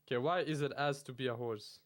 Okay, why is it as to be a horse?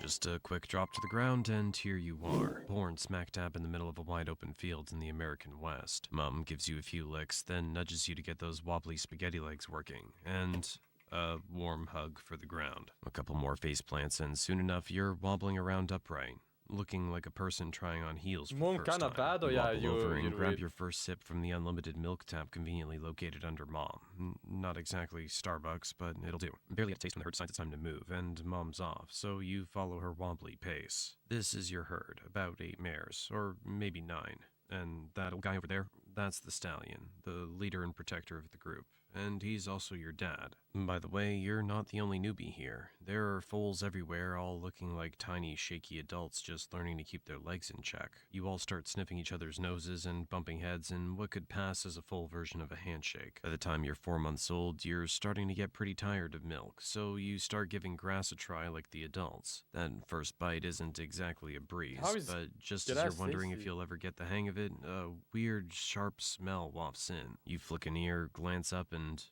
Just a quick drop to the ground, and here you are, born smack dab in the middle of a wide open field in the American West. Mom gives you a few licks, then nudges you to get those wobbly spaghetti legs working, and a warm hug for the ground. A couple more face plants, and soon enough you're wobbling around upright, looking like a person trying on heels for Mom the first kinda time. bad, or You yeah, wobble over and you're grab weird. your first sip from the unlimited milk tap conveniently located under Mom. Not exactly Starbucks, but it'll do. Barely a taste when the herd decides it's time to move, and Mom's off, so you follow her wobbly pace. This is your herd, about 8 mares, or maybe 9. And that old guy over there, that's the stallion, the leader and protector of the group, and he's also your dad. By the way, you're not the only newbie here. There are foals everywhere, all looking like tiny, shaky adults just learning to keep their legs in check. You all start sniffing each other's noses and bumping heads in what could pass as a full version of a handshake. By the time you're 4 months old, you're starting to get pretty tired of milk, so you start giving grass a try like the adults. That first bite isn't exactly a breeze, but just as you're wondering if you'll ever get the hang of it, a weird, sharp smell wafts in. You flick an ear, glance up, and...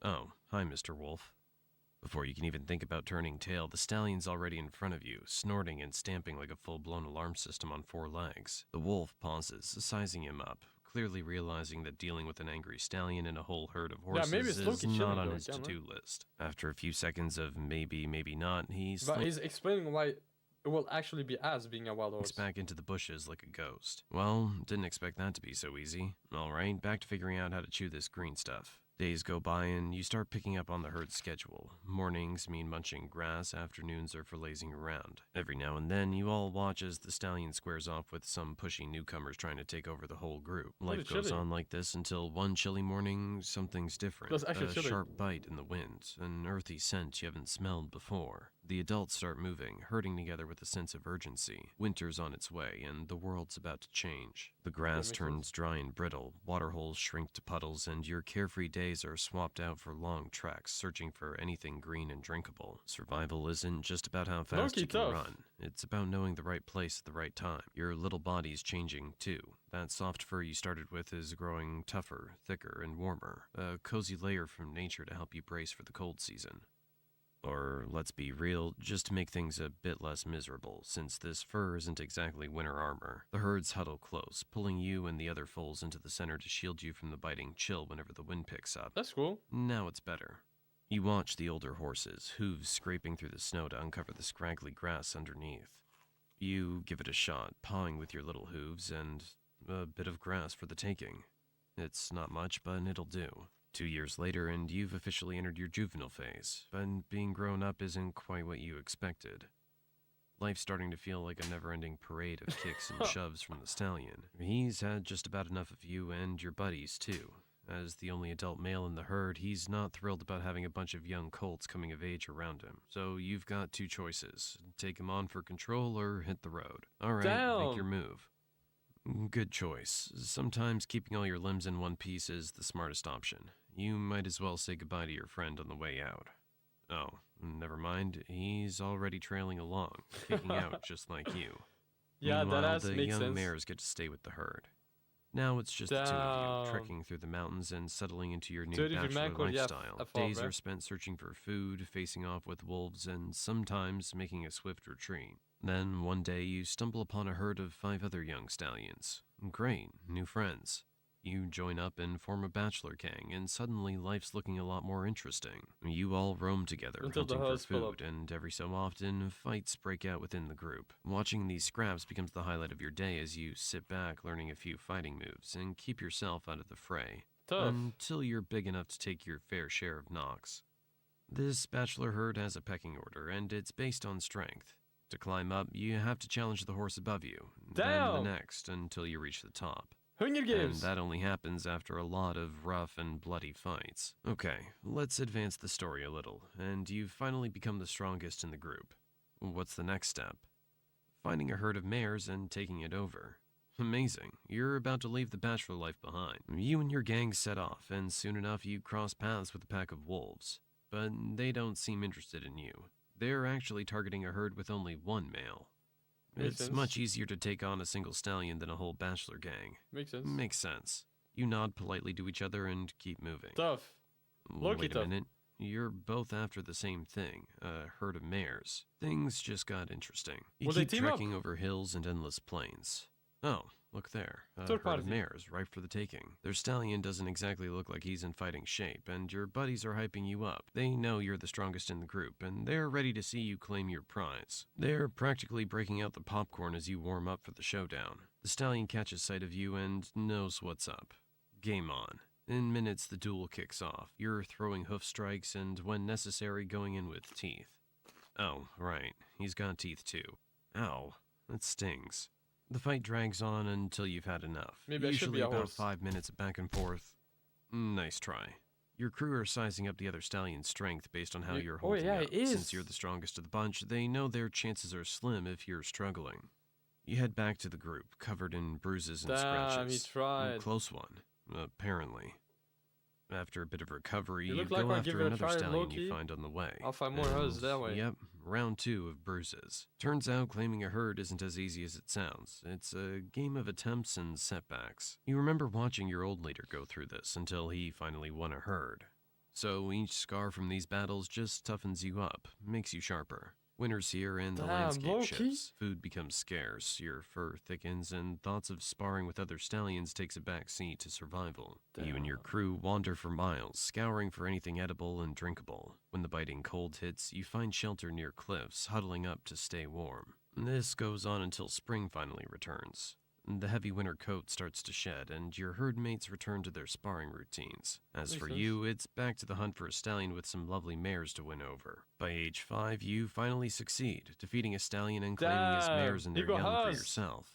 oh, hi, Mr. Wolf. Before you can even think about turning tail, the stallion's already in front of you, snorting and stamping like a full-blown alarm system on 4 legs. The wolf pauses, sizing him up, clearly realizing that dealing with an angry stallion and a whole herd of horses is not on his to-do list. After a few seconds of maybe, maybe not, he's explaining why it will actually be as being a wild horse. Back into the bushes like a ghost. Well, didn't expect that to be so easy. Alright, back to figuring out how to chew this green stuff. Days go by and you start picking up on the herd's schedule. Mornings mean munching grass, afternoons are for lazing around. Every now and then, you all watch as the stallion squares off with some pushy newcomers trying to take over the whole group. Life goes on like this until one chilly morning, something's different. A sharp bite in the wind, an earthy scent you haven't smelled before. The adults start moving, herding together with a sense of urgency. Winter's on its way, and the world's about to change. The grass turns dry and brittle, waterholes shrink to puddles, and your carefree days are swapped out for long treks, searching for anything green and drinkable. Survival isn't just about how fast you can run. It's about knowing the right place at the right time. Your little body's changing, too. That soft fur you started with is growing tougher, thicker, and warmer. A cozy layer from nature to help you brace for the cold season. Or, let's be real, just to make things a bit less miserable, since this fur isn't exactly winter armor. The herds huddle close, pulling you and the other foals into the center to shield you from the biting chill whenever the wind picks up. That's cool. Now it's better. You watch the older horses, hooves scraping through the snow to uncover the scraggly grass underneath. You give it a shot, pawing with your little hooves, and a bit of grass for the taking. It's not much, but it'll do. 2 years later, and you've officially entered your juvenile phase, but being grown up isn't quite what you expected. Life's starting to feel like a never-ending parade of kicks and shoves from the stallion. He's had just about enough of you and your buddies, too. As the only adult male in the herd, he's not thrilled about having a bunch of young colts coming of age around him. So you've got 2 choices. Take him on for control or hit the road. Alright, make your move. Good choice. Sometimes keeping all your limbs in one piece is the smartest option. You might as well say goodbye to your friend on the way out. Oh, never mind. He's already trailing along, kicking out just like you. Yeah, Meanwhile, the young mares get to stay with the herd. Now it's just the 2 of you, trekking through the mountains and settling into your new bachelor lifestyle. Days are spent searching for food, facing off with wolves, and sometimes making a swift retreat. Then, one day, you stumble upon a herd of 5 other young stallions. Great, new friends. You join up and form a bachelor gang, and suddenly life's looking a lot more interesting. You all roam together, hunting for food, and every so often, fights break out within the group. Watching these scraps becomes the highlight of your day as you sit back learning a few fighting moves and keep yourself out of the fray. Until you're big enough to take your fair share of knocks. This bachelor herd has a pecking order, and it's based on strength. To climb up, you have to challenge the horse above you, then the next, until you reach the top. Hunger Games! And that only happens after a lot of rough and bloody fights. Okay, let's advance the story a little, and you've finally become the strongest in the group. What's the next step? Finding a herd of mares and taking it over. Amazing, you're about to leave the bachelor life behind. You and your gang set off, and soon enough you cross paths with a pack of wolves. But they don't seem interested in you. They're actually targeting a herd with only 1 male. It's much easier to take on a single stallion than a whole bachelor gang. Makes sense. Makes sense. You nod politely to each other and keep moving. Tough. Wait a minute. You're both after the same thing, a herd of mares. Things just got interesting. You Will they keep team up? trekking over hills and endless plains. Oh, look there. A Third herd of party. mares ripe for the taking. Their stallion doesn't exactly look like he's in fighting shape, and your buddies are hyping you up. They know you're the strongest in the group, and they're ready to see you claim your prize. They're practically breaking out the popcorn as you warm up for the showdown. The stallion catches sight of you and knows what's up. Game on. In minutes, the duel kicks off. You're throwing hoof strikes and, when necessary, going in with teeth. Oh, right. He's got teeth too. Ow. That stings. The fight drags on until you've had enough. Maybe I should be Usually a about horse. 5 minutes of back and forth. Nice try. Your crew are sizing up the other stallion's strength based on how you're holding up. it is. Since you're the strongest of the bunch, they know their chances are slim if you're struggling. You head back to the group, covered in bruises and Damn, scratches. he tried. Close one, apparently. After a bit of recovery, You you look like go I'll after give it a another try, stallion low-key. you find on the way. I'll find more herds that way. Yep, round 2 of bruises. Turns out claiming a herd isn't as easy as it sounds. It's a game of attempts and setbacks. You remember watching your old leader go through this until he finally won a herd. So each scar from these battles just toughens you up, makes you sharper. Winter's here and the Damn, landscape low-key? shifts. Food becomes scarce, your fur thickens, and thoughts of sparring with other stallions takes a back seat to survival. You and your crew wander for miles, scouring for anything edible and drinkable. When the biting cold hits, you find shelter near cliffs, huddling up to stay warm. This goes on until spring finally returns. The heavy winter coat starts to shed, and your herd mates return to their sparring routines. As Makes for sense. you, it's back to the hunt for a stallion with some lovely mares to win over. By age 5, you finally succeed, defeating a stallion and claiming his Damn, mares and he their got young for hers. yourself.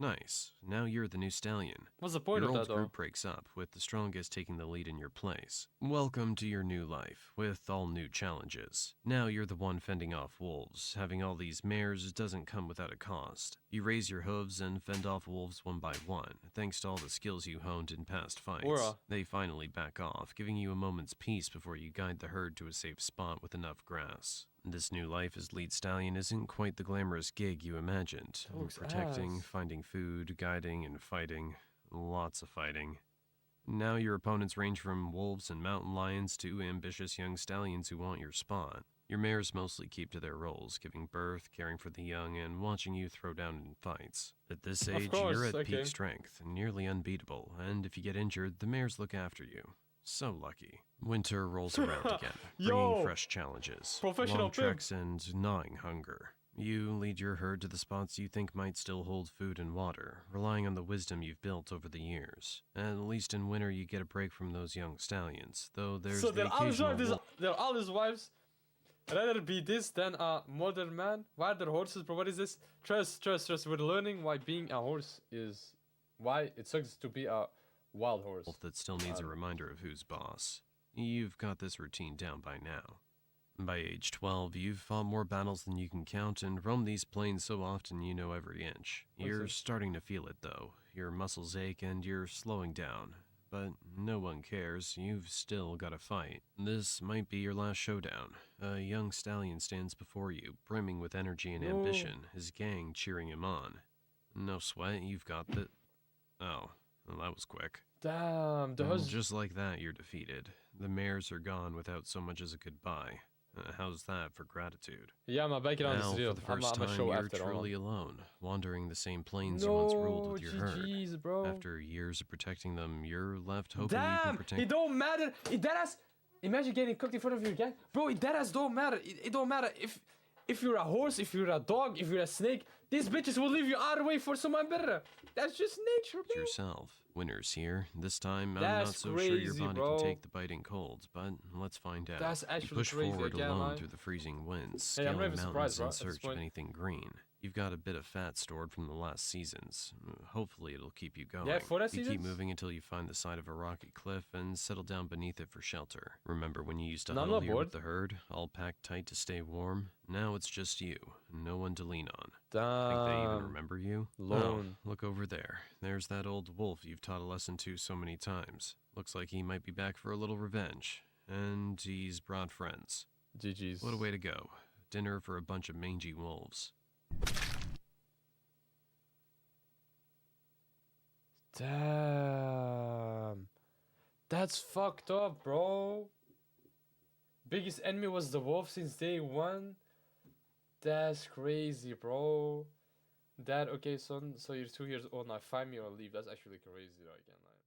Nice. Now you're the new stallion. What's the point Your of old that, though? group breaks up, with the strongest taking the lead in your place. Welcome to your new life, with all new challenges. Now you're the one fending off wolves. Having all these mares doesn't come without a cost. You raise your hooves and fend off wolves one by one, thanks to all the skills you honed in past fights. Ora. They finally back off, giving you a moment's peace before you guide the herd to a safe spot with enough grass. This new life as lead stallion isn't quite the glamorous gig you imagined. Looks Protecting, ass. finding food, guiding, and fighting. Lots of fighting. Now your opponents range from wolves and mountain lions to ambitious young stallions who want your spot. Your mares mostly keep to their roles, giving birth, caring for the young, and watching you throw down in fights. At this Of age, course, you're at okay. peak strength, nearly unbeatable, and if you get injured, the mares look after you. So lucky. Winter rolls around again, bringing Yo! fresh challenges, Professional long pimp. treks, and gnawing hunger. You lead your herd to the spots you think might still hold food and water, relying on the wisdom you've built over the years. At least in winter, you get a break from those young stallions, though there's So the they're all his occasional wives. wolf. They're all his wives. Rather be this than a modern man. Why are there horses, bro? What is this? Trust. We're learning why being a horse is why it sucks to be a wild horse. That still needs a reminder of who's boss. You've got this routine down by now. By age 12, you've fought more battles than you can count and roamed these plains so often you know every inch. Makes You're sense. starting to feel it though. Your muscles ache and you're slowing down. But no one cares, you've still got to fight. This might be your last showdown. A young stallion stands before you, brimming with energy and No. ambition, his gang cheering him on. No sweat, you've got the... Oh, well, that was quick. Damn, the And husband. just like that, you're defeated. The mares are gone without so much as a goodbye. How's that for gratitude? Yeah, my background Now, is real. for the I'm first a time, show you're after truly all. alone, wandering the same plains you once ruled No, with your herd. GG's, bro. After years of protecting them, you're left hoping you can Damn, protect... it don't matter. It deadass. Imagine getting cooked in front of your gang, bro. It deadass don't matter. It don't matter if you're a horse, if you're a dog, if you're a snake. These bitches will leave you out of the way for someone better. That's just nature, bro. yourself. Winter's here. This time, I'm That's not so sure your crazy, body bro. can take the biting cold, but let's find out. That's You actually push crazy forward again, alone man. through the freezing winds, Hey, I'm not scaling even mountains surprised, bro, in at this search of point. anything green. You've got a bit of fat stored from the last seasons. Hopefully it'll keep you going. Yeah, for that You keep seasons? moving until you find the side of a rocky cliff and settle down beneath it for shelter. Remember when you used to No, I'm huddle not here bored. with the herd, all packed tight to stay warm? Now it's just you, no one to lean on. Think they even Damn. remember you? Lone. Oh, look over there. There's that old wolf you've taught a lesson to so many times. Looks like he might be back for a little revenge. And he's brought friends. GG's. What a way to go. Dinner for a bunch of mangy wolves. Damn. That's fucked up, bro. Biggest enemy was the wolf since day one. That's crazy, bro. Dad, okay, son. So you're 2 years old now. 5 me or leave. That's actually crazy, though, I can't lie.